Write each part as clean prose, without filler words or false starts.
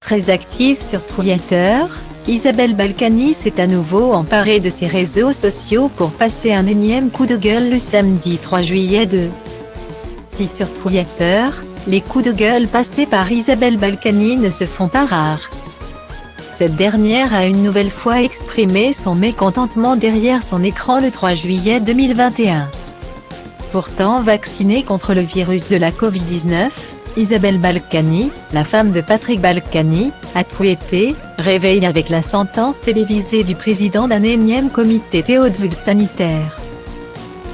Très active sur Twitter, Isabelle Balkany s'est à nouveau emparée de ses réseaux sociaux pour passer un énième coup de gueule le samedi 3 juillet 2. Si sur Twitter, les coups de gueule passés par Isabelle Balkany ne se font pas rares. Cette dernière a une nouvelle fois exprimé son mécontentement derrière son écran le 3 juillet 2021. Pourtant vaccinée contre le virus de la Covid-19, Isabelle Balkany, la femme de Patrick Balkany, a tweeté « Réveil avec la sentence télévisée du président d'un énième comité Théodule sanitaire.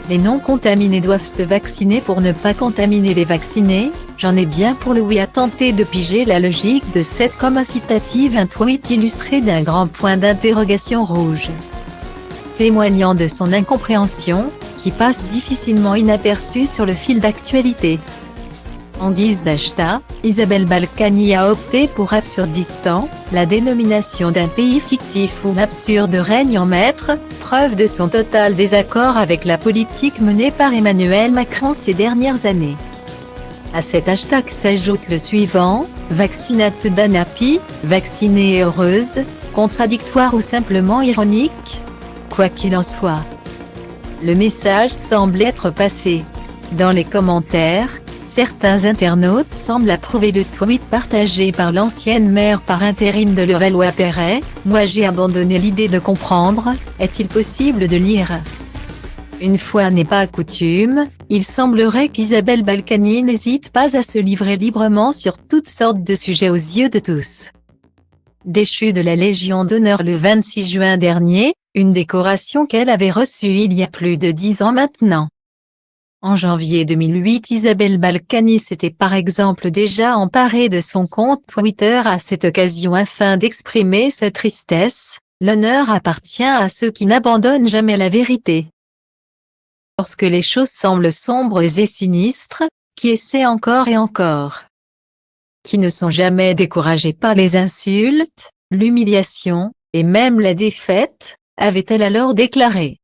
Les non-contaminés doivent se vacciner pour ne pas contaminer les vaccinés, j'en ai bien pour le oui » a tenté de piger la logique de cette com incitative, un tweet illustré d'un grand point d'interrogation rouge. Témoignant de son incompréhension, qui passe difficilement inaperçue sur le fil d'actualité. En guise d'hashtag, Isabelle Balkany a opté pour Absurdistan, la dénomination d'un pays fictif où l'absurde règne en maître, preuve de son total désaccord avec la politique menée par Emmanuel Macron ces dernières années. À cet hashtag s'ajoute le suivant, Vaccinate Dan happy, vaccinée et heureuse, contradictoire ou simplement ironique. Quoi qu'il en soit, le message semble être passé. Dans les commentaires, certains internautes semblent approuver le tweet partagé par l'ancienne maire par intérim de Levallois-Perret. Moi j'ai abandonné l'idée de comprendre, est-il possible de lire? Une fois n'est pas coutume, il semblerait qu'Isabelle Balkany n'hésite pas à se livrer librement sur toutes sortes de sujets aux yeux de tous. Déchue de la Légion d'honneur le 26 juin dernier, une décoration qu'elle avait reçue il y a plus de 10 ans maintenant. En janvier 2008, Isabelle Balkany s'était par exemple déjà emparée de son compte Twitter à cette occasion afin d'exprimer sa tristesse. L'honneur appartient à ceux qui n'abandonnent jamais la vérité. Lorsque les choses semblent sombres et sinistres, qui essaient encore et encore. Qui ne sont jamais découragés par les insultes, l'humiliation, et même la défaite, avait-elle alors déclaré.